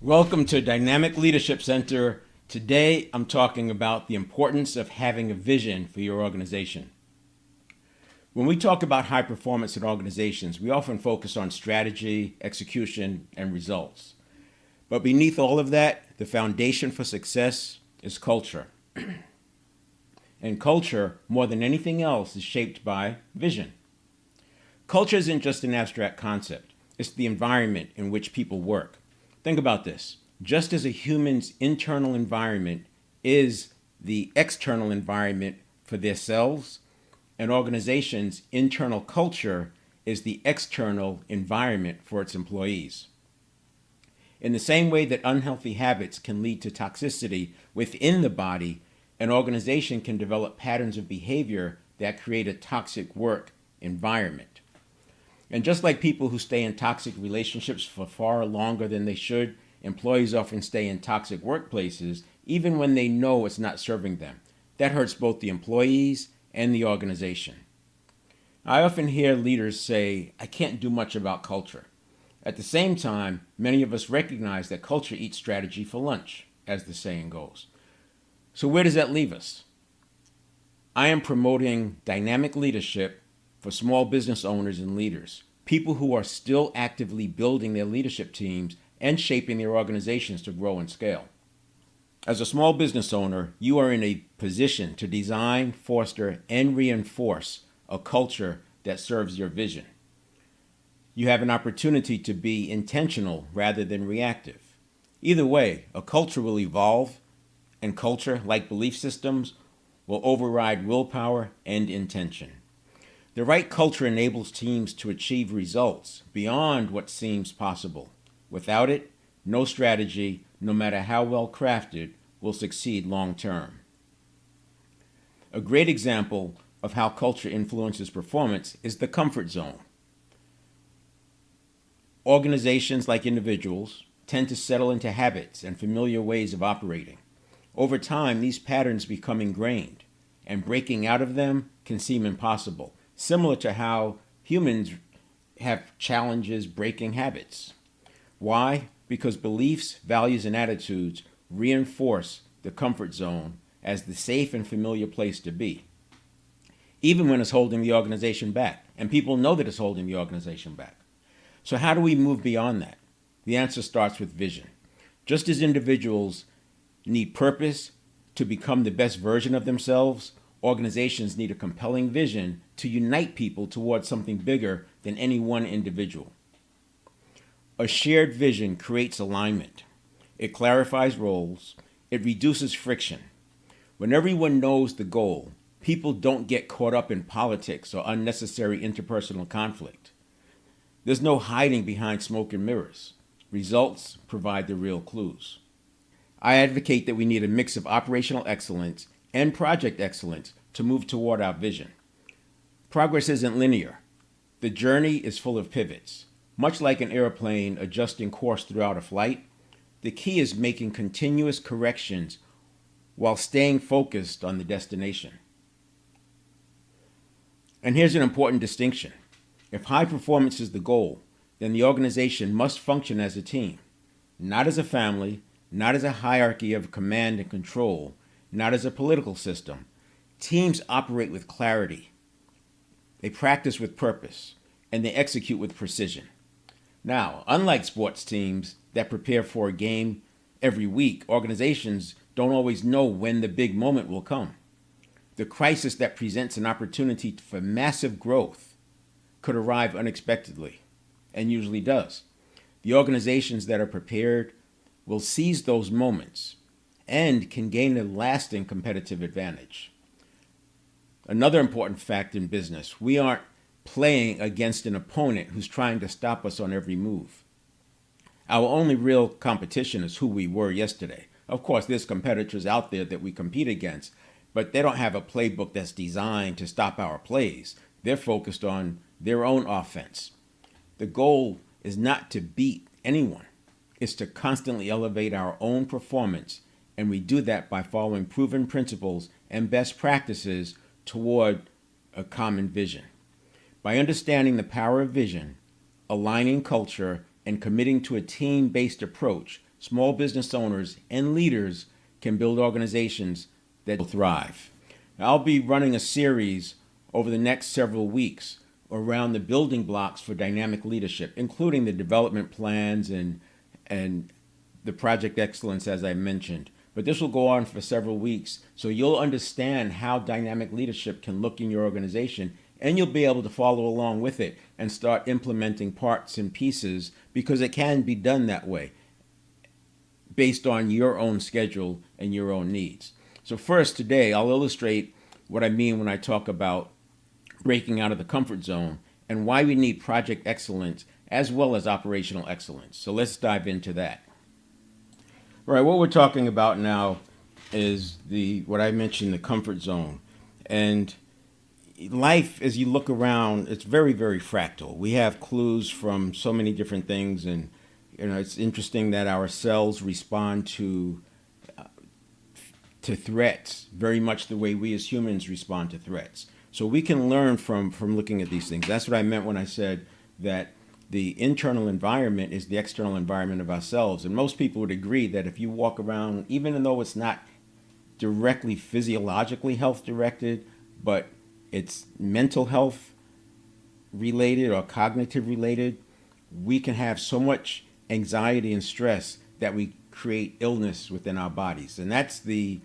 Welcome to Dynamic Leadership Center. Today, I'm talking about the importance of having a vision for your organization. When we talk about high performance in organizations, we often focus on strategy, execution, and results. But beneath all of that, the foundation for success is culture. And culture, more than anything else, is shaped by vision. Culture isn't just an abstract concept. It's the environment in which people work. Think about this. Just as a human's internal environment is the external environment for their selves, an organization's internal culture is the external environment for its employees. In the same way that unhealthy habits can lead to toxicity within the body, an organization can develop patterns of behavior that create a toxic work environment. And just like people who stay in toxic relationships for far longer than they should, employees often stay in toxic workplaces even when they know it's not serving them. That hurts both the employees and the organization. I often hear leaders say, "I can't do much about culture." At the same time, many of us recognize that culture eats strategy for lunch, as the saying goes. So where does that leave us? I am promoting dynamic leadership for small business owners and leaders, people who are still actively building their leadership teams and shaping their organizations to grow and scale. As a small business owner, you are in a position to design, foster, and reinforce a culture that serves your vision. You have an opportunity to be intentional rather than reactive. Either way, a culture will evolve, and culture, like belief systems, will override willpower and intention. The right culture enables teams to achieve results beyond what seems possible. Without it, no strategy, no matter how well crafted, will succeed long term. A great example of how culture influences performance is the comfort zone. Organizations, like individuals, tend to settle into habits and familiar ways of operating. Over time, these patterns become ingrained, and breaking out of them can seem impossible, similar to how humans have challenges breaking habits. Why? Because beliefs, values, and attitudes reinforce the comfort zone as the safe and familiar place to be, even when it's holding the organization back, and people know that it's holding the organization back. So how do we move beyond that? The answer starts with vision. Just as individuals need purpose to become the best version of themselves, organizations need a compelling vision to unite people towards something bigger than any one individual. A shared vision creates alignment. It clarifies roles. It reduces friction. When everyone knows the goal, people don't get caught up in politics or unnecessary interpersonal conflict. There's no hiding behind smoke and mirrors. Results provide the real clues. I advocate that we need a mix of operational excellence and project excellence to move toward our vision. Progress isn't linear. The journey is full of pivots. Much like an airplane adjusting course throughout a flight, the key is making continuous corrections while staying focused on the destination. And here's an important distinction. If high performance is the goal, then the organization must function as a team, not as a family, not as a hierarchy of command and control, not as a political system. Teams operate with clarity. They practice with purpose, and they execute with precision. Now, unlike sports teams that prepare for a game every week, organizations don't always know when the big moment will come. The crisis that presents an opportunity for massive growth could arrive unexpectedly, and usually does. The organizations that are prepared will seize those moments and can gain a lasting competitive advantage. Another important fact in business, we aren't playing against an opponent who's trying to stop us on every move. Our only real competition is who we were yesterday. Of course, there's competitors out there that we compete against, but they don't have a playbook that's designed to stop our plays. They're focused on their own offense. The goal is not to beat anyone. It's to constantly elevate our own performance, and we do that by following proven principles and best practices toward a common vision. By understanding the power of vision, aligning culture, and committing to a team-based approach, small business owners and leaders can build organizations that will thrive. I'll be running a series over the next several weeks around the building blocks for dynamic leadership, including the development plans and the project excellence, as I mentioned. But this will go on for several weeks, so you'll understand how dynamic leadership can look in your organization, and you'll be able to follow along with it and start implementing parts and pieces, because it can be done that way based on your own schedule and your own needs. So first, today, I'll illustrate what I mean when I talk about breaking out of the comfort zone and why we need project excellence as well as operational excellence. So let's dive into that. All right, what we're talking about now is what I mentioned, the comfort zone. And life, as you look around, it's very, very fractal. We have clues from so many different things, and it's interesting that our cells respond to threats very much the way we as humans respond to threats. So we can learn from looking at these things. That's what I meant when I said that the internal environment is the external environment of ourselves. And most people would agree that if you walk around, even though it's not directly physiologically health directed, but it's mental health related or cognitive related, we can have so much anxiety and stress that we create illness within our bodies. And that's the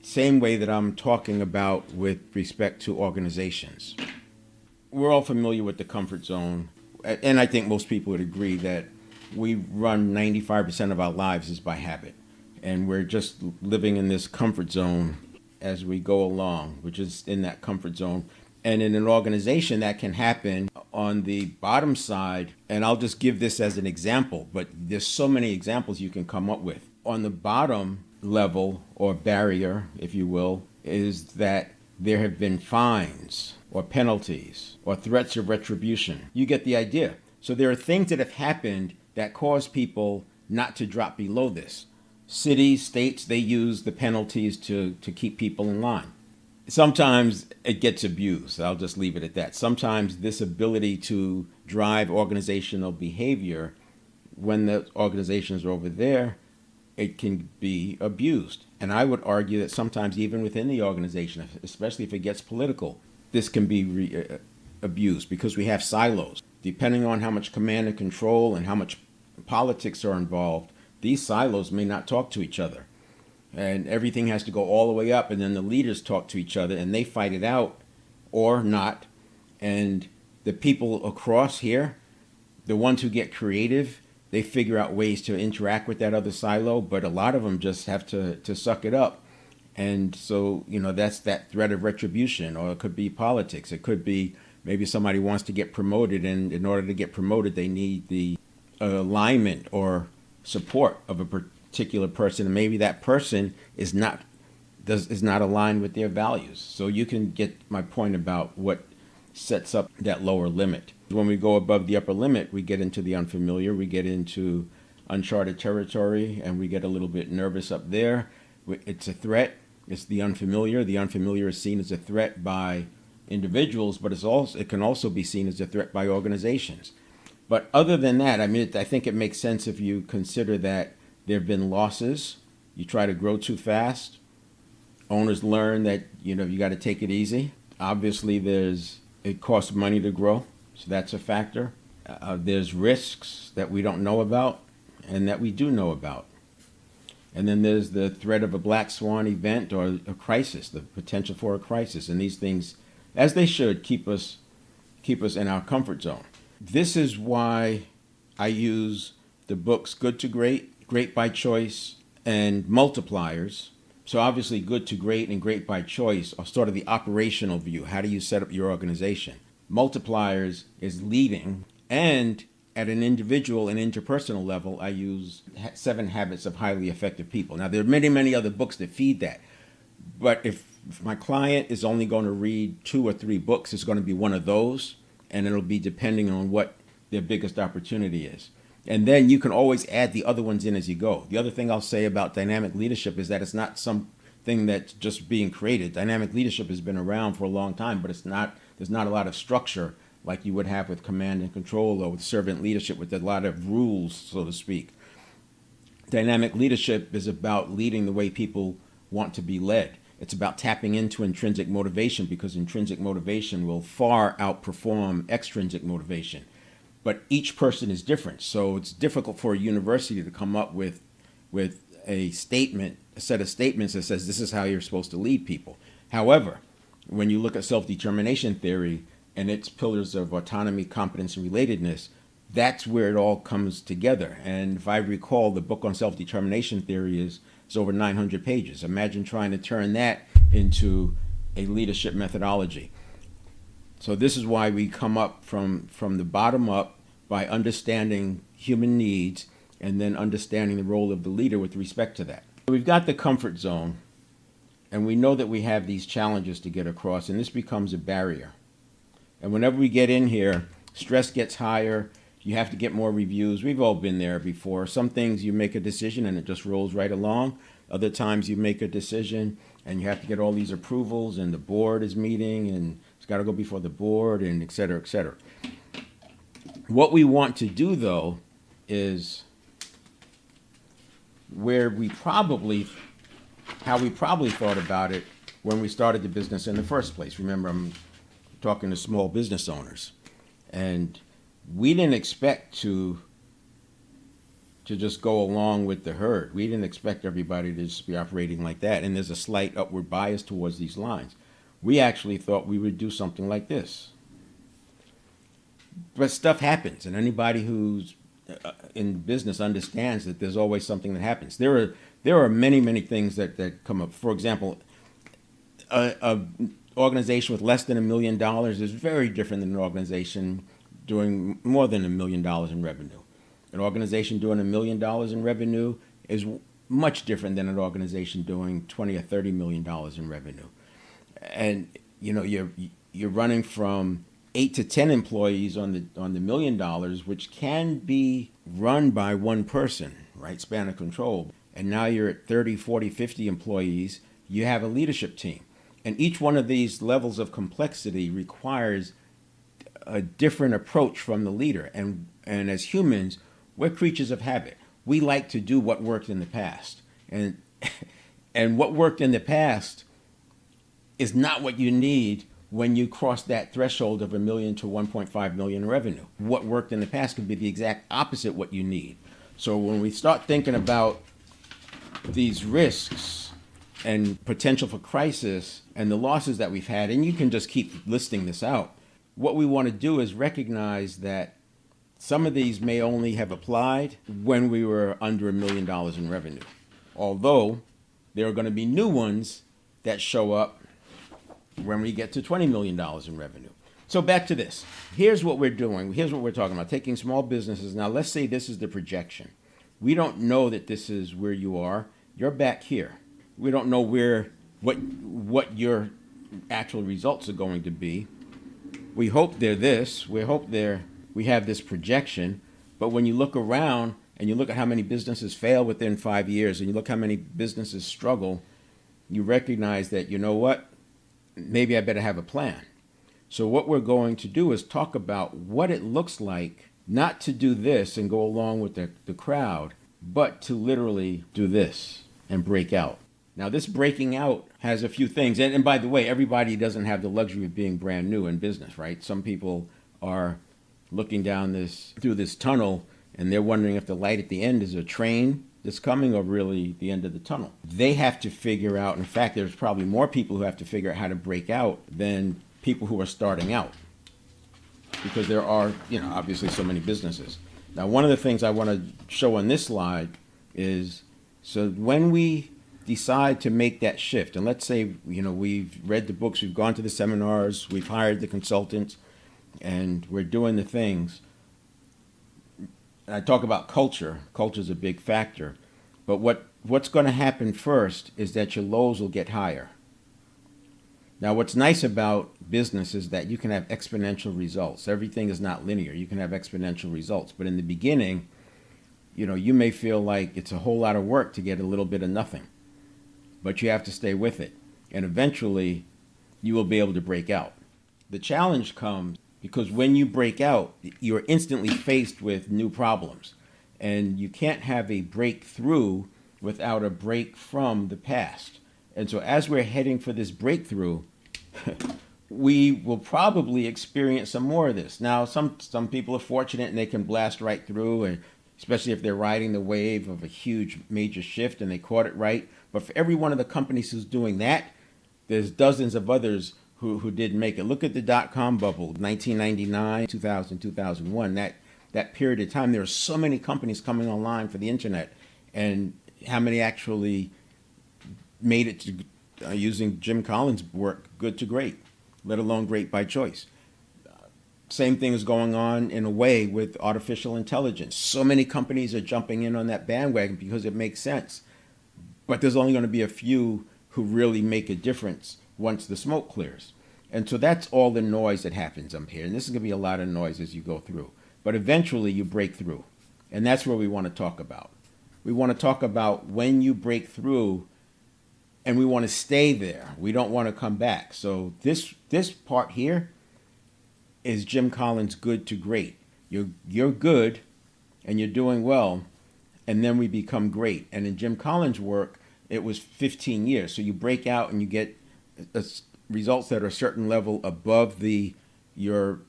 same way that I'm talking about with respect to organizations. We're all familiar with the comfort zone, and I think most people would agree that we run 95% of our lives is by habit, and we're just living in this comfort zone as we go along, which is in that comfort zone. And in an organization, that can happen on the bottom side, and I'll just give this as an example, but there's so many examples you can come up with. On the bottom level, or barrier, if you will, is that there have been fines or penalties or threats of retribution. You get the idea. So there are things that have happened that cause people not to drop below this. Cities, states, they use the penalties to keep people in line. Sometimes it gets abused. I'll just leave it at that. Sometimes this ability to drive organizational behavior, when the organizations are over there, it can be abused. And I would argue that sometimes even within the organization, especially if it gets political, this can be abused because we have silos. Depending on how much command and control and how much politics are involved, these silos may not talk to each other. And everything has to go all the way up, and then the leaders talk to each other and they fight it out or not. And the people across here, the ones who get creative, they figure out ways to interact with that other silo, but a lot of them just have to suck it up. And so, that's that threat of retribution, or it could be politics. It could be maybe somebody wants to get promoted, and in order to get promoted, they need the alignment or support of a particular person, and maybe that person is not aligned with their values. So you can get my point about what sets up that lower limit. When we go above the upper limit, we get into the unfamiliar, we get into uncharted territory, and we get a little bit nervous up there. It's a threat. It's the unfamiliar. The unfamiliar is seen as a threat by individuals, but it can also be seen as a threat by organizations. But other than that, I think it makes sense if you consider that there have been losses. You try to grow too fast. Owners learn that, you got to take it easy. Obviously, it costs money to grow, so that's a factor. There's risks that we don't know about and that we do know about. And then there's the threat of a black swan event or a crisis, the potential for a crisis. And these things, as they should, keep us in our comfort zone. This is why I use the books Good to Great, Great by Choice, and Multipliers. So obviously Good to Great and Great by Choice are sort of the operational view. How do you set up your organization? Multipliers is leading, and at an individual and interpersonal level, I use 7 Habits of Highly Effective People. Now, there are many, many other books that feed that. But if my client is only going to read 2 or 3 books, it's going to be one of those, and it'll be depending on what their biggest opportunity is. And then you can always add the other ones in as you go. The other thing I'll say about dynamic leadership is that it's not something that's just being created. Dynamic leadership has been around for a long time, but there's not a lot of structure like you would have with command and control or with servant leadership with a lot of rules, so to speak. Dynamic leadership is about leading the way people want to be led. It's about tapping into intrinsic motivation, because intrinsic motivation will far outperform extrinsic motivation. But each person is different, so it's difficult for a university to come up with a statement, a set of statements that says this is how you're supposed to lead people. However, when you look at self-determination theory and its pillars of autonomy, competence, and relatedness, that's where it all comes together. And if I recall, the book on self-determination theory is over 900 pages. Imagine trying to turn that into a leadership methodology. So this is why we come up from the bottom up by understanding human needs and then understanding the role of the leader with respect to that. We've got the comfort zone, and we know that we have these challenges to get across, and this becomes a barrier. And whenever we get in here, stress gets higher. You have to get more reviews. We've all been there before. Some things you make a decision and it just rolls right along. Other times you make a decision and you have to get all these approvals, and the board is meeting and it's got to go before the board, and et cetera, et cetera. What we want to do, though, is how we probably thought about it when we started the business in the first place. Remember, I'm talking to small business owners, and we didn't expect to just go along with the herd. We didn't expect everybody to just be operating like that, and there's a slight upward bias towards these lines. We actually thought we would do something like this. But stuff happens, and anybody who's in business understands that there's always something that happens. There are many things that come up. For example, a organization with less than $1 million is very different than an organization doing more than $1 million in revenue. An organization doing $1 million in revenue is much different than an organization doing $20 or $30 million in revenue. And you know, you're running from 8 to 10 employees on the $1 million, which can be run by one person, right? Span of control. And now you're at 30, 40, 50 employees. You have a leadership team. And each one of these levels of complexity requires a different approach from the leader. And as humans, we're creatures of habit. We like to do what worked in the past. And what worked in the past is not what you need when you cross that threshold of $1 million to $1.5 million in revenue. What worked in the past could be the exact opposite what you need. So when we start thinking about these risks and potential for crisis and the losses that we've had, and you can just keep listing this out, what we want to do is recognize that some of these may only have applied when we were under $1 million in revenue. Although there are going to be new ones that show up when we get to $20 million in revenue. So back to this. Here's what we're doing. Here's what we're talking about. Taking small businesses. Now let's say this is the projection. We don't know that this is where you are. You're back here. We don't know what your actual results are going to be. We hope they're this. We hope we have this projection. But when you look around and you look at how many businesses fail within 5 years, and you look how many businesses struggle, you recognize that, you know what? Maybe I better have a plan. So what we're going to do is talk about what it looks like not to do this and go along with the crowd, but to literally do this and break out. Now, this breaking out has a few things. And by the way, everybody doesn't have the luxury of being brand new in business, right? Some people are looking down through this tunnel, and they're wondering if the light at the end is a train that's coming or really the end of the tunnel. They have to figure out, in fact, there's probably more people who have to figure out how to break out than people who are starting out, because there are, obviously so many businesses. Now, one of the things I want to show on this slide is, so when we decide to make that shift, and let's say, we've read the books, we've gone to the seminars, we've hired the consultants, and we're doing the things. I talk about culture. Culture is a big factor. But what's going to happen first is that your lows will get higher. Now, what's nice about business is that you can have exponential results. Everything is not linear. You can have exponential results. But in the beginning, you may feel like it's a whole lot of work to get a little bit of nothing. But you have to stay with it. And eventually, you will be able to break out. The challenge comes because when you break out, you're instantly faced with new problems. And you can't have a breakthrough without a break from the past. And so as we're heading for this breakthrough, we will probably experience some more of this. Now, some people are fortunate and they can blast right through, and especially if they're riding the wave of a huge major shift and they caught it right. But for every one of the companies who's doing that, there's dozens of others who didn't make it. Look at the dot-com bubble, 1999, 2000, 2001. That period of time, there were so many companies coming online for the internet, and how many actually made it to, using Jim Collins' work, good to great, let alone great by choice. Same thing is going on in a way with artificial intelligence. So many companies are jumping in on that bandwagon because it makes sense. But there's only going to be a few who really make a difference once the smoke clears. And so that's all the noise that happens up here. And this is going to be a lot of noise as you go through. But eventually you break through. And that's what we want to talk about. We want to talk about when you break through, and we want to stay there. We don't want to come back. So this part here is Jim Collins' good to great. You're good and you're doing well, and then we become great. And in Jim Collins' work, it was 15 years. So you break out and you get results that are a certain level above your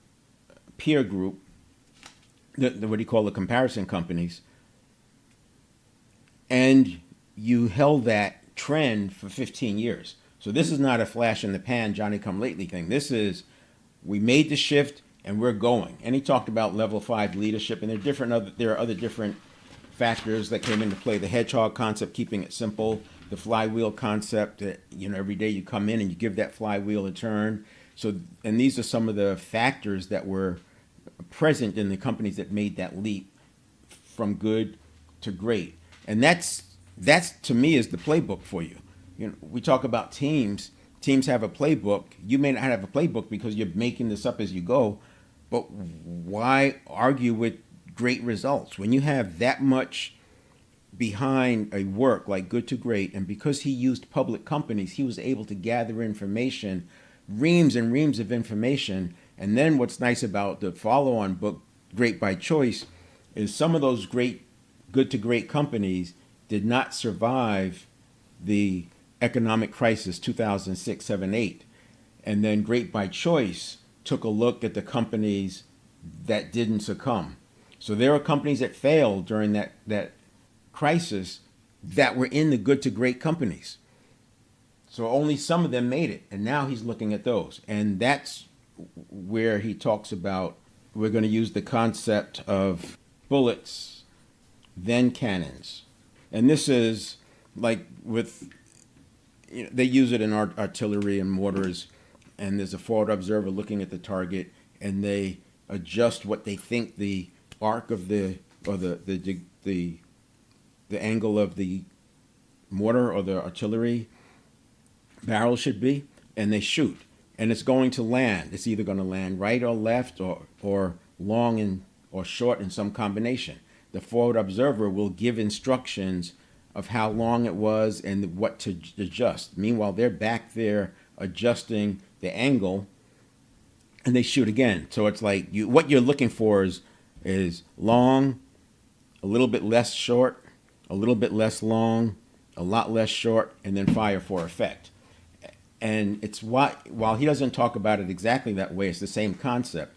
peer group, what do you call the comparison companies, and you held that trend for 15 years. So this is not a flash in the pan, Johnny come lately thing. This is, we made the shift and we're going. And he talked about level 5 leadership, and there are other different factors that came into play. The hedgehog concept, keeping it simple, the flywheel concept, that every day you come in and you give that flywheel a turn. So, and these are some of the factors that were present in the companies that made that leap from good to great. And that's to me is the playbook for you. We talk about teams. Teams have a playbook. You may not have a playbook because you're making this up as you go, but why argue with great results when you have that much behind a work like Good to Great? And because he used public companies, he was able to gather information, reams and reams of information. And then what's nice about the follow-on book, Great by Choice, is some of those great Good to Great companies did not survive the economic crisis 2006, 7, 8. And then Great by Choice took a look at the companies that didn't succumb. So there are companies that failed during that crisis that were in the Good to Great companies. So only some of them made it. And now he's looking at those. And that's where he talks about, we're going to use the concept of bullets, then cannons. And this is like with, they use it in artillery and mortars, and there's a forward observer looking at the target, and they adjust what they think the arc of the angle of the mortar or the artillery barrel should be, and they shoot. And it's going to land. It's either going to land right or left or long or short in some combination. The forward observer will give instructions of how long it was and what to adjust. Meanwhile, they're back there adjusting the angle, and they shoot again. So it's like what you're looking for is long, a little bit less short, a little bit less long, a lot less short, and then fire for effect. And it's while he doesn't talk about it exactly that way, it's the same concept.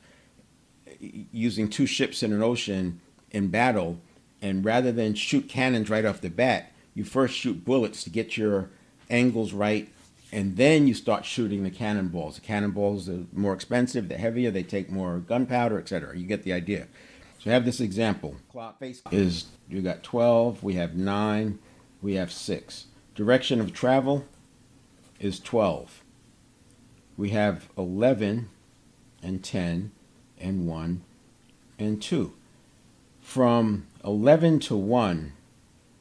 Using two ships in an ocean in battle, and rather than shoot cannons right off the bat, you first shoot bullets to get your angles right, and then you start shooting the cannonballs. The cannonballs are more expensive, they're heavier, they take more gunpowder, etc. You get the idea. So I have this example. Clock face is, you got 12, we have 9, we have 6. Direction of travel is 12. We have 11 and 10 and 1 and 2. From 11 to 1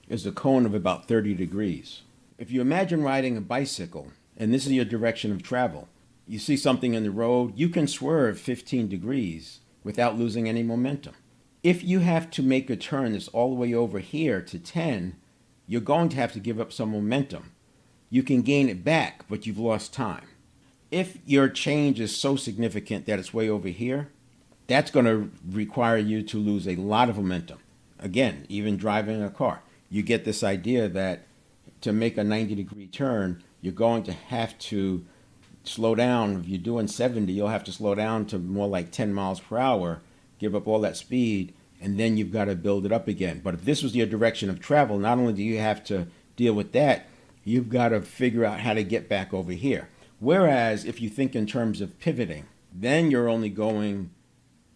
is a cone of about 30 degrees. If you imagine riding a bicycle, and this is your direction of travel, you see something in the road, you can swerve 15 degrees without losing any momentum. If you have to make a turn that's all the way over here to 10, you're going to have to give up some momentum. You can gain it back, but you've lost time. If your change is so significant that it's way over here, that's going to require you to lose a lot of momentum. again, even driving a car, you get this idea that to make a 90-degree turn, you're going to have to slow down. If you're doing 70, you'll have to slow down to more like 10 miles per hour, give up all that speed, and then you've got to build it up again. But if this was your direction of travel, not only do you have to deal with that, you've got to figure out how to get back over here. Whereas if you think in terms of pivoting, then you're only going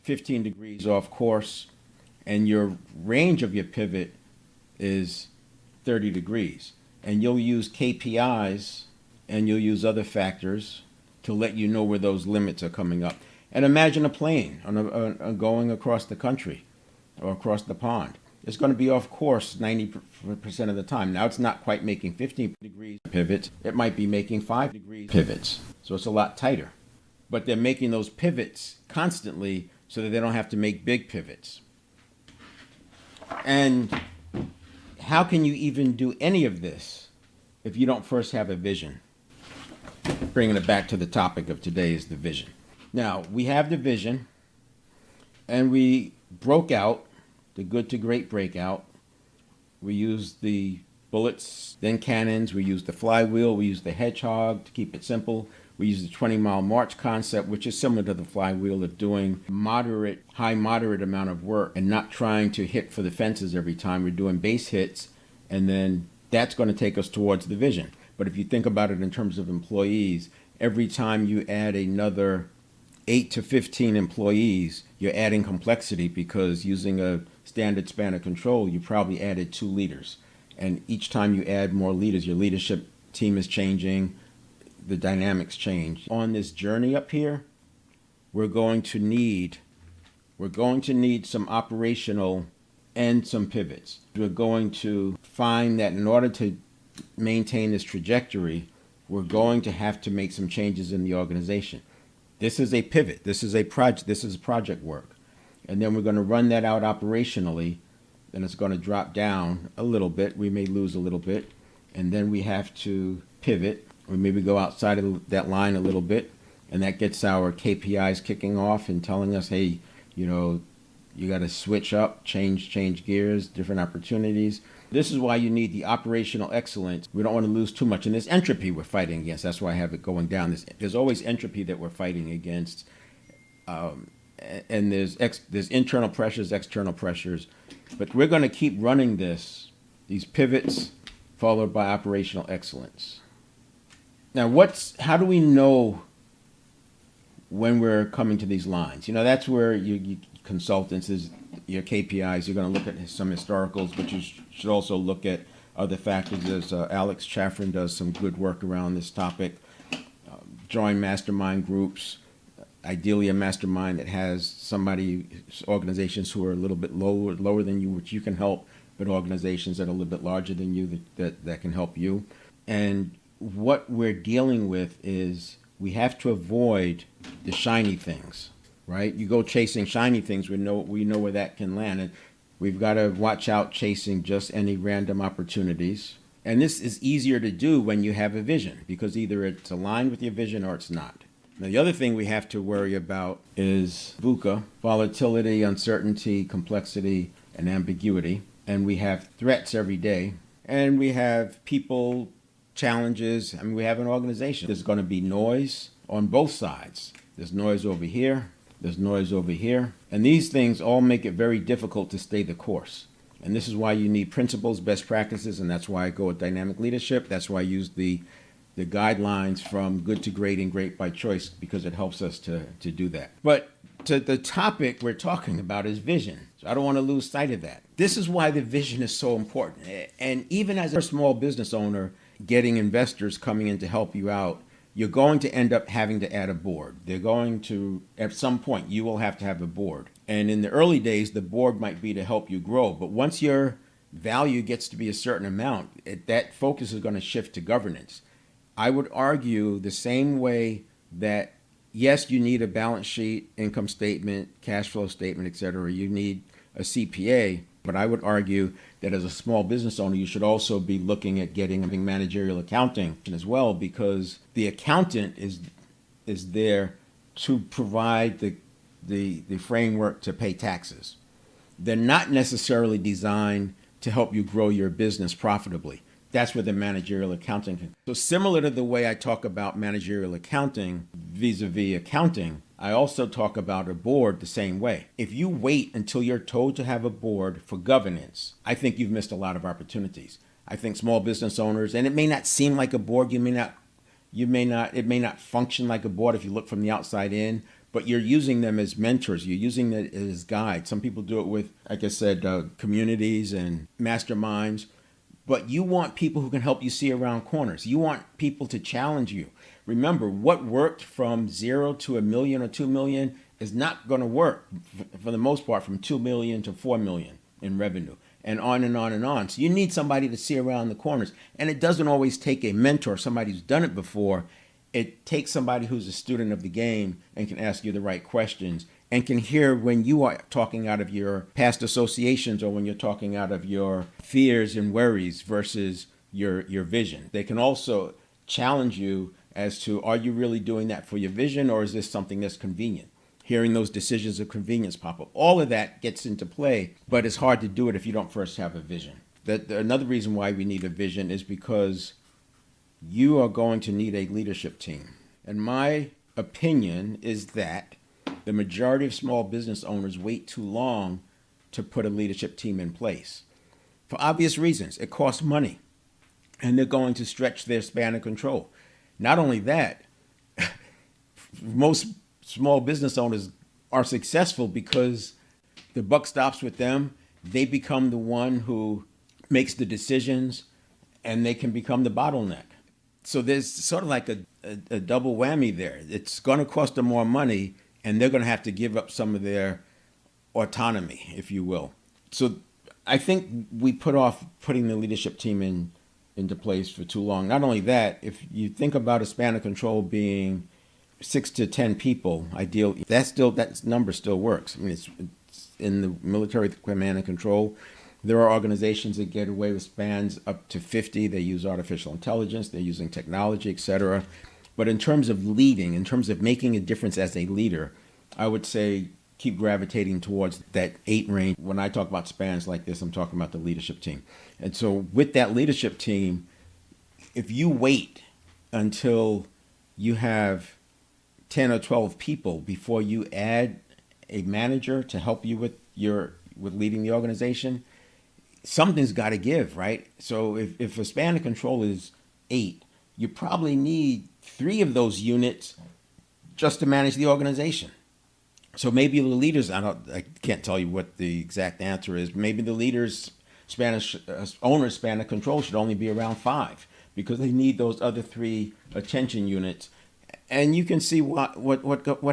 15 degrees off course, and your range of your pivot is 30 degrees. And you'll use KPIs and you'll use other factors to let you know where those limits are coming up. And imagine a plane going across the country or across the pond. It's going to be off course 90% of the time. Now, it's not quite making 15 degrees pivots. It might be making 5 degrees pivots. So it's a lot tighter. But they're making those pivots constantly so that they don't have to make big pivots. And how can you even do any of this if you don't first have a vision? Bringing it back to the topic of today is the vision. Now, we have the vision, and we broke out the good to great breakout. We used the bullets, then cannons. We used the flywheel. We used the hedgehog to keep it simple. We use the 20-mile march concept, which is similar to the flywheel of doing high moderate amount of work and not trying to hit for the fences every time. We're doing base hits, and then that's going to take us towards the vision. But if you think about it in terms of employees, every time you add another 8 to 15 employees, you're adding complexity, because using a standard span of control, you probably added 2 leaders. And each time you add more leaders, your leadership team is changing, the dynamics change. On this journey up here, we're going to need some operational and some pivots. We're going to find that in order to maintain this trajectory, we're going to have to make some changes in the organization. This is a pivot. This is a project. This is project work. And then we're going to run that out operationally, and it's going to drop down a little bit. We may lose a little bit, and then we have to pivot. We maybe go outside of that line a little bit, and that gets our KPIs kicking off and telling us, hey, you got to switch up, change gears, different opportunities. This is why you need the operational excellence. We don't want to lose too much. And there's entropy we're fighting against. That's why I have it going down. There's always entropy that we're fighting against. And there's internal pressures, external pressures. But we're going to keep running these pivots followed by operational excellence. Now, how do we know when we're coming to these lines? That's where you consultants is your KPIs. You're going to look at some historicals, but you should also look at other factors. As Alex Chaffrin does some good work around this topic. Join mastermind groups. Ideally, a mastermind that has organizations who are a little bit lower than you, which you can help, but organizations that are a little bit larger than you that can help you. And what we're dealing with is we have to avoid the shiny things, right? You go chasing shiny things, we know where that can land. And we've got to watch out chasing just any random opportunities. And this is easier to do when you have a vision, because either it's aligned with your vision or it's not. Now, the other thing we have to worry about is VUCA, volatility, uncertainty, complexity, and ambiguity. And we have threats every day. And we have people, challenges. We have an organization. There's going to be noise on both sides. There's noise over here. There's noise over here. And these things all make it very difficult to stay the course. And this is why you need principles, best practices, and that's why I go with dynamic leadership. That's why I use the guidelines from good to great and great by choice, because it helps us to do that. But to the topic we're talking about is vision. So I don't want to lose sight of that. This is why the vision is so important. And even as a small business owner, getting investors coming in to help you out, you're going to end up having to add a board. They're going to, at some point, you will have to have a board. And in the early days, the board might be to help you grow. But once your value gets to be a certain amount, that focus is going to shift to governance. I would argue the same way that, yes, you need a balance sheet, income statement, cash flow statement, etc. You need a CPA. But I would argue that as a small business owner, you should also be looking at getting managerial accounting as well, because the accountant is there to provide the framework to pay taxes. they're not necessarily designed to help you grow your business profitably. That's where the managerial accounting can. So similar to the way I talk about managerial accounting vis-a-vis accounting, I also talk about a board the same way. If you wait until you're told to have a board for governance, I think you've missed a lot of opportunities. I think small business owners, and it may not seem like a board, it may not function like a board if you look from the outside in, but you're using them as mentors. You're using them as guides. Some people do it with, like I said, communities and masterminds. But you want people who can help you see around corners. You want people to challenge you. Remember, what worked from 0 to $1 million or 2 million is not going to work, for the most part, from 2 million to 4 million in revenue, and on and on and on. So you need somebody to see around the corners. And it doesn't always take a mentor, somebody who's done it before. It takes somebody who's a student of the game and can ask you the right questions and can hear when you are talking out of your past associations or when you're talking out of your fears and worries versus your vision. They can also challenge you as to, are you really doing that for your vision, or is this something that's convenient? Hearing those decisions of convenience pop up. All of that gets into play, but it's hard to do it if you don't first have a vision. Another reason why we need a vision is because you are going to need a leadership team. And my opinion is that the majority of small business owners wait too long to put a leadership team in place. For obvious reasons, it costs money, and they're going to stretch their span of control. Not only that, most small business owners are successful because the buck stops with them. They become the one who makes the decisions, and they can become the bottleneck. So there's sort of like a double whammy there. It's going to cost them more money, and they're going to have to give up some of their autonomy, if you will. So I think we put off putting the leadership team into place for too long. Not only that, if you think about a span of control being 6 to 10 people, ideally, that number still works. I mean, it's in the military command and control. There are organizations that get away with spans up to 50. They use artificial intelligence, they're using technology, etc. But in terms of leading, in terms of making a difference as a leader, I would say keep gravitating towards that 8 range. When I talk about spans like this, I'm talking about the leadership team. And so with that leadership team, if you wait until you have 10 or 12 people before you add a manager to help you with leading the organization, something's got to give, right? So if a span of control is 8, you probably need 3 of those units just to manage the organization. So maybe the leaders, I can't tell you what the exact answer is. Maybe the leaders' owner's span of control should only be around 5 because they need those other 3 attention units. And you can see what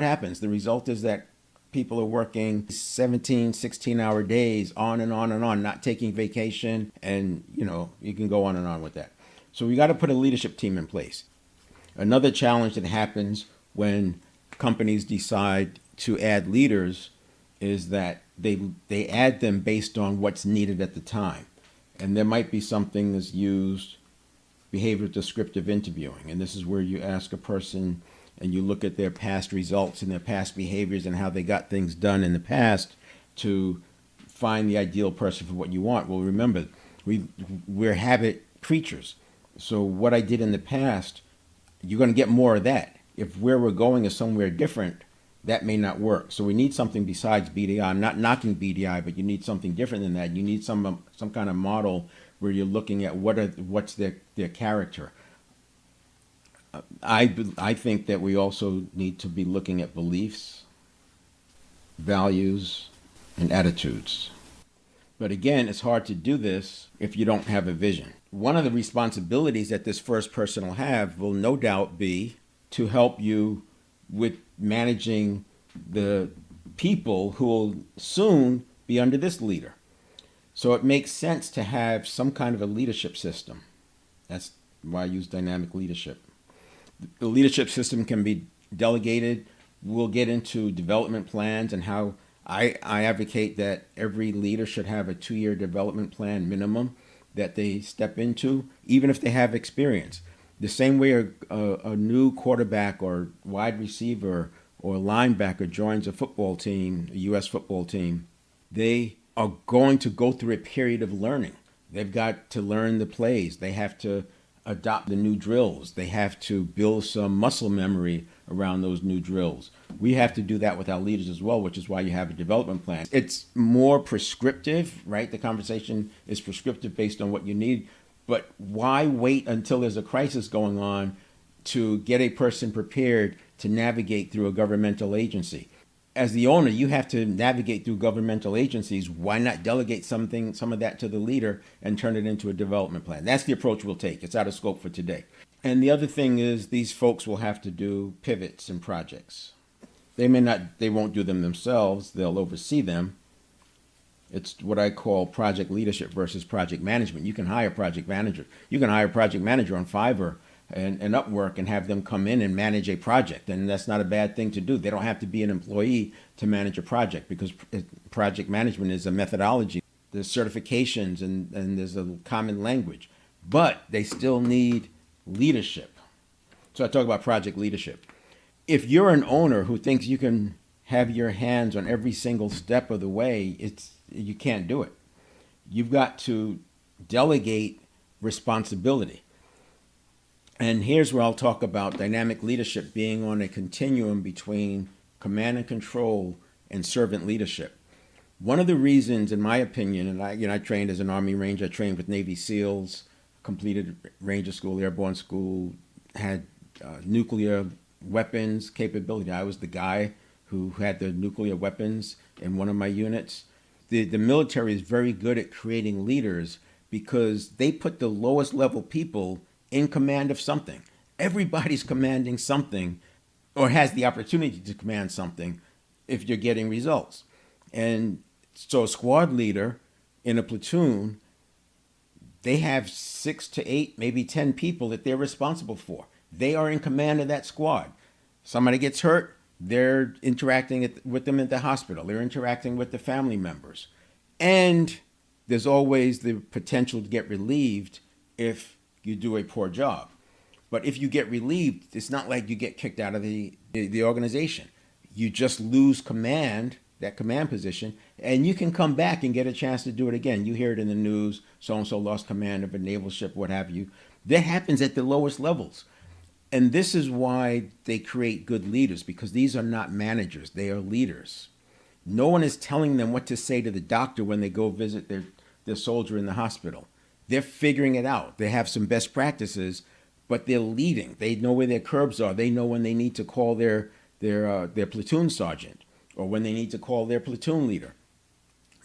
happens. The result is that people are working 17, 16-hour days on and on and on, not taking vacation, and you can go on and on with that. So we got to put a leadership team in place. Another challenge that happens when companies decide to add leaders is that they add them based on what's needed at the time. And there might be something that's used, behavioral descriptive interviewing, and this is where you ask a person and you look at their past results and their past behaviors and how they got things done in the past to find the ideal person for what you want. Well, remember, we're habit creatures. So what I did in the past, you're going to get more of that. If where we're going is somewhere different, that may not work. So we need something besides BDI. I'm not knocking BDI, but you need something different than that. You need some kind of model where you're looking at what's their character. I think that we also need to be looking at beliefs, values, and attitudes. But again, it's hard to do this if you don't have a vision. One of the responsibilities that this first person will have will no doubt be to help you with managing the people who will soon be under this leader. So it makes sense to have some kind of a leadership system. That's why I use dynamic leadership. The leadership system can be delegated. We'll get into development plans and how I advocate that every leader should have a 2-year development plan minimum that they step into, even if they have experience. The same way a new quarterback or wide receiver or linebacker joins a football team, a U.S. football team, they are going to go through a period of learning. They've got to learn the plays. They have to adopt the new drills. They have to build some muscle memory around those new drills. We have to do that with our leaders as well, which is why you have a development plan. It's more prescriptive, right? The conversation is prescriptive based on what you need. But why wait until there's a crisis going on to get a person prepared to navigate through a governmental agency? As the owner, you have to navigate through governmental agencies. Why not delegate some of that to the leader and turn it into a development plan? That's the approach we'll take. It's out of scope for today. And the other thing is these folks will have to do pivots and projects. They won't do them themselves. They'll oversee them. It's what I call project leadership versus project management. You can hire a project manager. You can hire a project manager on Fiverr and Upwork and have them come in and manage a project. And that's not a bad thing to do. They don't have to be an employee to manage a project, because project management is a methodology. There's certifications and there's a common language, but they still need leadership. So I talk about project leadership. If you're an owner who thinks you can have your hands on every single step of the way, you can't do it. You've got to delegate responsibility. And here's where I'll talk about dynamic leadership being on a continuum between command and control and servant leadership. One of the reasons, in my opinion, and I trained as an Army Ranger, I trained with Navy SEALs, completed Ranger School, Airborne School, had nuclear weapons capability. I was the guy who had the nuclear weapons in one of my units. The military is very good at creating leaders because they put the lowest level people in command of something. Everybody's commanding something or has the opportunity to command something if you're getting results. And so a squad leader in a platoon, they have 6 to 8, maybe 10 people that they're responsible for. They are in command of that squad. Somebody gets hurt, they're interacting with them at the hospital. They're interacting with the family members. And there's always the potential to get relieved if you do a poor job. But if you get relieved, it's not like you get kicked out of the organization. You just lose command, that command position, and you can come back and get a chance to do it again. You hear it in the news, so-and-so lost command of a naval ship, what have you. That happens at the lowest levels. And this is why they create good leaders, because these are not managers, they are leaders. No one is telling them what to say to the doctor when they go visit their soldier in the hospital. They're figuring it out. They have some best practices, but they're leading. They know where their curbs are. They know when they need to call their platoon sergeant or when they need to call their platoon leader.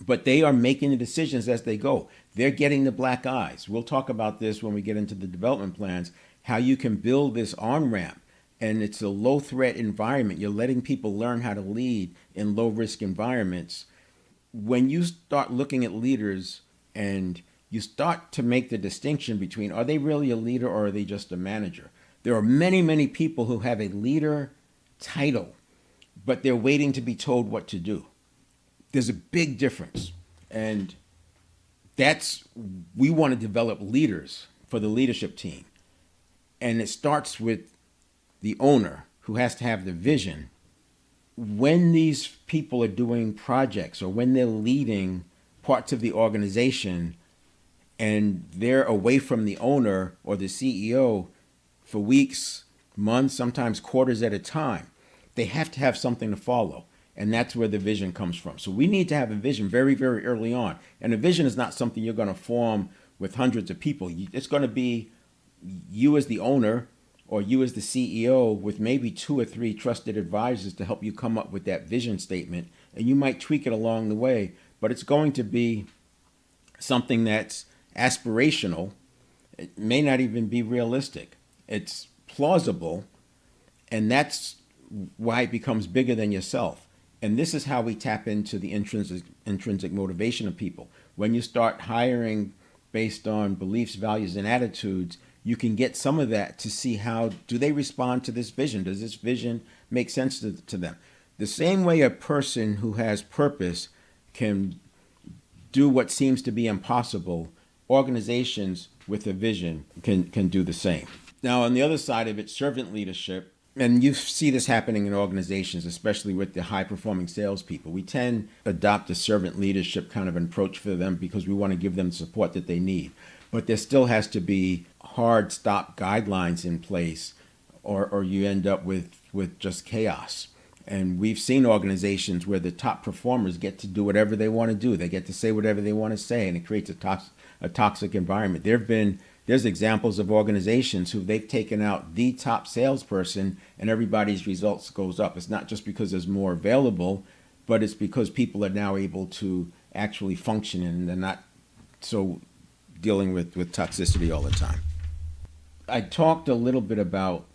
But they are making the decisions as they go. They're getting the black eyes. We'll talk about this when we get into the development plans, how you can build this on-ramp. And it's a low-threat environment. You're letting people learn how to lead in low-risk environments. When you start looking at leaders and you start to make the distinction between, are they really a leader or are they just a manager? There are many, many people who have a leader title, but they're waiting to be told what to do. There's a big difference. And we want to develop leaders for the leadership team. And it starts with the owner who has to have the vision. When these people are doing projects or when they're leading parts of the organization, and they're away from the owner or the CEO for weeks, months, sometimes quarters at a time, they have to have something to follow. And that's where the vision comes from. So we need to have a vision very, very early on. And a vision is not something you're going to form with hundreds of people. It's going to be you as the owner or you as the CEO with maybe 2 or 3 trusted advisors to help you come up with that vision statement. And you might tweak it along the way, but it's going to be something that's aspirational. It may not even be realistic. It's plausible, and that's why it becomes bigger than yourself. And this is how we tap into the intrinsic motivation of people. When you start hiring based on beliefs, values, and attitudes, you can get some of that to see how do they respond to this vision. Does this vision make sense to them? The same way a person who has purpose can do what seems to be impossible, organizations with a vision can do the same. Now, on the other side of it, servant leadership, And you see this happening in organizations, especially with the high-performing salespeople. We tend to adopt a servant leadership kind of an approach for them because we want to give them the support that they need. But there still has to be hard stop guidelines in place, or you end up with just chaos. And we've seen organizations where the top performers get to do whatever they want to do. They get to say whatever they want to say, and it creates a toxic environment. There's examples of organizations who they've taken out the top salesperson and everybody's results goes up. It's not just because there's more available, but it's because people are now able to actually function and they're not so dealing with toxicity all the time. I talked a little bit about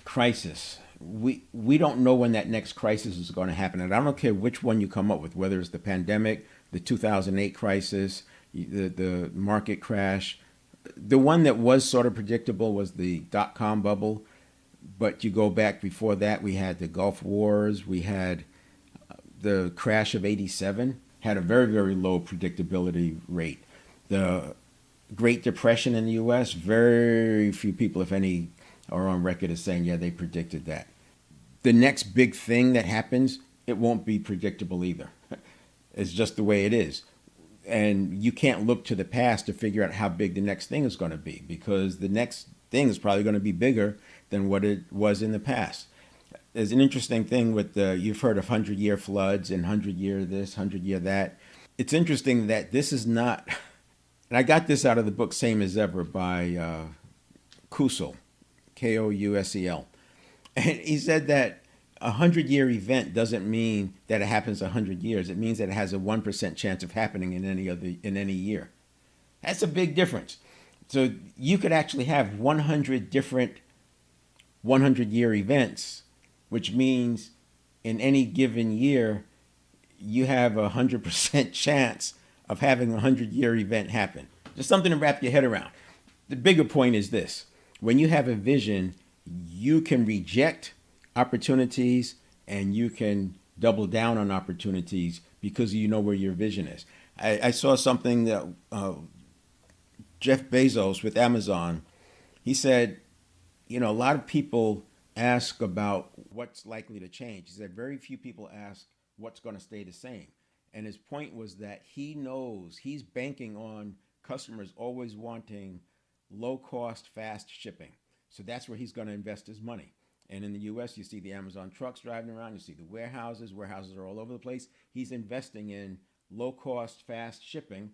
crisis. We don't know when that next crisis is going to happen. And I don't care which one you come up with, whether it's the pandemic, the 2008 crisis, the market crash. The one that was sort of predictable was the dot-com bubble. But you go back before that, we had the Gulf Wars, we had the crash of '87, had a very, very low predictability rate. The Great Depression in the U.S., very few people, if any, are on record as saying, yeah, they predicted that. The next big thing that happens, it won't be predictable either. It's just the way it is. And you can't look to the past to figure out how big the next thing is going to be, because the next thing is probably going to be bigger than what it was in the past. There's an interesting thing with you've heard of 100-year floods and 100-year this, 100-year that. It's interesting that this is not, and I got this out of the book Same as Ever by Kousel, Kousel. And he said that a 100-year event doesn't mean that it happens 100 years. It means that it has a 1% chance of happening in any year. That's a big difference. So you could actually have 100 different 100-year events, which means in any given year, you have a 100% chance of having a 100-year event happen. Just something to wrap your head around. The bigger point is this. When you have a vision, you can reject opportunities and you can double down on opportunities because you know where your vision is. I saw something that Jeff Bezos with Amazon, he said, a lot of people ask about what's likely to change. He said very few people ask what's going to stay the same. And his point was that he knows he's banking on customers always wanting low-cost, fast shipping. So that's where he's going to invest his money. And in the U.S., you see the Amazon trucks driving around. You see the warehouses. Warehouses are all over the place. He's investing in low-cost, fast shipping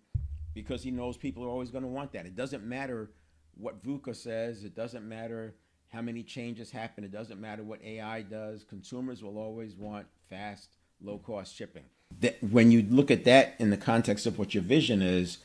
because he knows people are always going to want that. It doesn't matter what VUCA says. It doesn't matter how many changes happen. It doesn't matter what AI does. Consumers will always want fast, low-cost shipping. When you look at that in the context of what your vision is,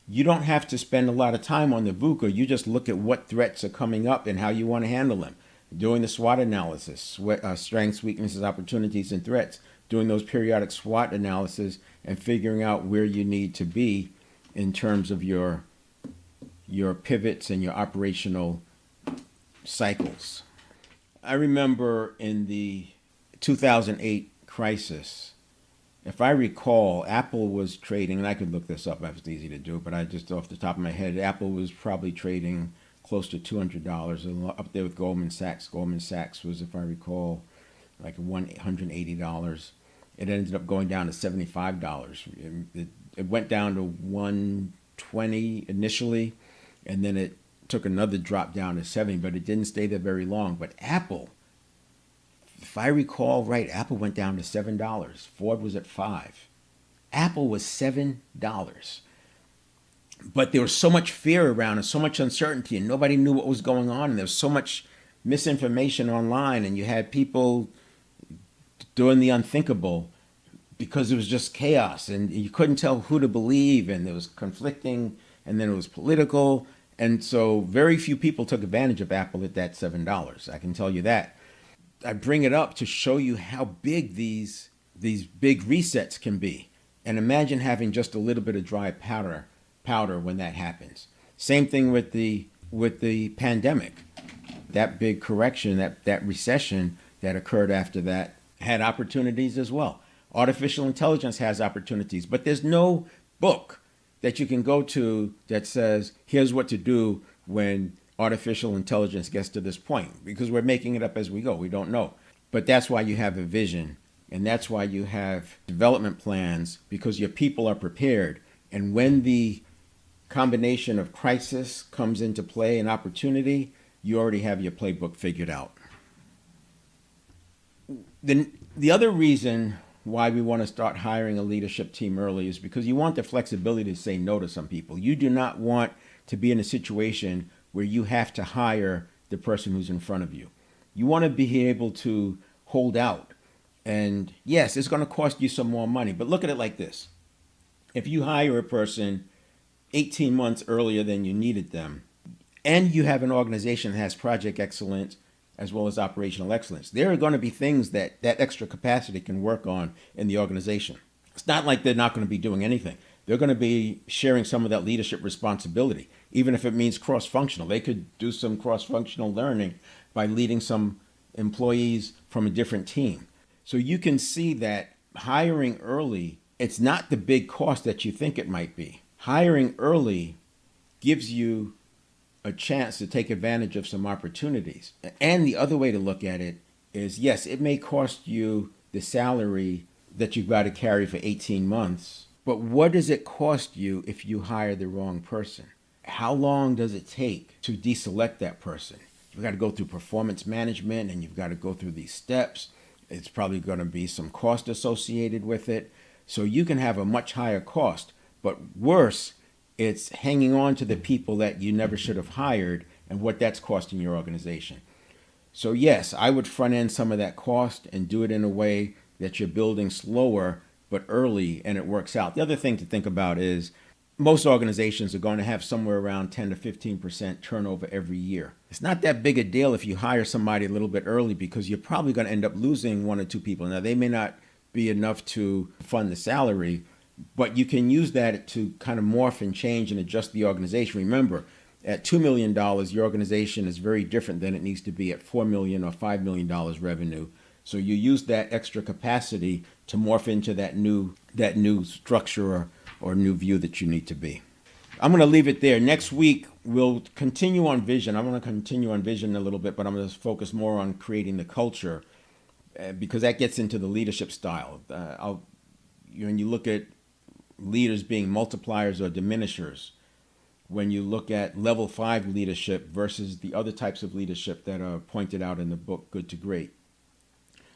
you don't have to spend a lot of time on the VUCA. You just look at what threats are coming up and how you want to handle them. Doing the SWOT analysis, strengths, weaknesses, opportunities, and threats. Doing those periodic SWOT analysis and figuring out where you need to be in terms of your pivots and your operational cycles. I remember in the 2008 crisis, if I recall, Apple was trading, and I could look this up, it's easy to do, but I just off the top of my head, Apple was probably trading close to $200, up there with Goldman Sachs. Goldman Sachs was, if I recall, like $180. It ended up going down to $75. It went down to $120 initially, and then it took another drop down to $70, but it didn't stay there very long. But Apple, if I recall right, Apple went down to $7. Ford was at $5. Apple was $7. But there was so much fear around and so much uncertainty, and nobody knew what was going on, and there was so much misinformation online, and you had people doing the unthinkable because it was just chaos, and you couldn't tell who to believe, and there was conflicting, and then it was political, and so very few people took advantage of Apple at that $7. I can tell you that. I bring it up to show you how big these big resets can be, and imagine having just a little bit of dry powder when that happens. Same thing with the pandemic. That big correction, that recession that occurred after that had opportunities as well. Artificial intelligence has opportunities, but there's no book that you can go to that says, here's what to do when artificial intelligence gets to this point, because we're making it up as we go. We don't know. But that's why you have a vision, and that's why you have development plans, because your people are prepared. And when the combination of crisis comes into play and opportunity, you already have your playbook figured out. The other reason why we want to start hiring a leadership team early is because you want the flexibility to say no to some people. You do not want to be in a situation where you have to hire the person who's in front of you. You want to be able to hold out. And yes, it's going to cost you some more money, but look at it like this. If you hire a person 18 months earlier than you needed them, and you have an organization that has project excellence as well as operational excellence, there are going to be things that extra capacity can work on in the organization. It's not like they're not going to be doing anything. They're going to be sharing some of that leadership responsibility, even if it means cross-functional. They could do some cross-functional learning by leading some employees from a different team. So you can see that hiring early, it's not the big cost that you think it might be. Hiring early gives you a chance to take advantage of some opportunities. And the other way to look at it is, yes, it may cost you the salary that you've got to carry for 18 months, but what does it cost you if you hire the wrong person? How long does it take to deselect that person? You've got to go through performance management, and you've got to go through these steps. It's probably going to be some cost associated with it. So you can have a much higher cost, but worse, it's hanging on to the people that you never should have hired and what that's costing your organization. So yes, I would front end some of that cost and do it in a way that you're building slower but early, and it works out. The other thing to think about is most organizations are going to have somewhere around 10 to 15% turnover every year. It's not that big a deal if you hire somebody a little bit early, because you're probably going to end up losing one or two people. Now, they may not be enough to fund the salary, but you can use that to kind of morph and change and adjust the organization. Remember, at $2 million, your organization is very different than it needs to be at $4 million or $5 million revenue. So you use that extra capacity to morph into that new structure or new view that you need to be. I'm going to leave it there. Next week, we'll continue on vision. I'm going to continue on vision a little bit, but I'm going to focus more on creating the culture, because that gets into the leadership style. When you look at leaders being multipliers or diminishers, when you look at level 5 leadership versus the other types of leadership that are pointed out in the book, Good to Great.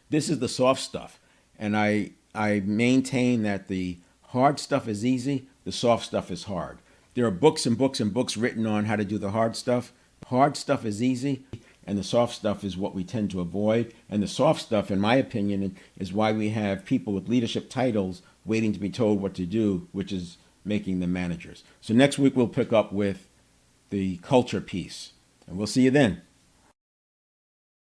This is the soft stuff. And I maintain that the hard stuff is easy, the soft stuff is hard. There are books and books and books written on how to do the hard stuff. Hard stuff is easy, and the soft stuff is what we tend to avoid. And the soft stuff, in my opinion, is why we have people with leadership titles waiting to be told what to do, which is making them managers. So next week we'll pick up with the culture piece, and we'll see you then.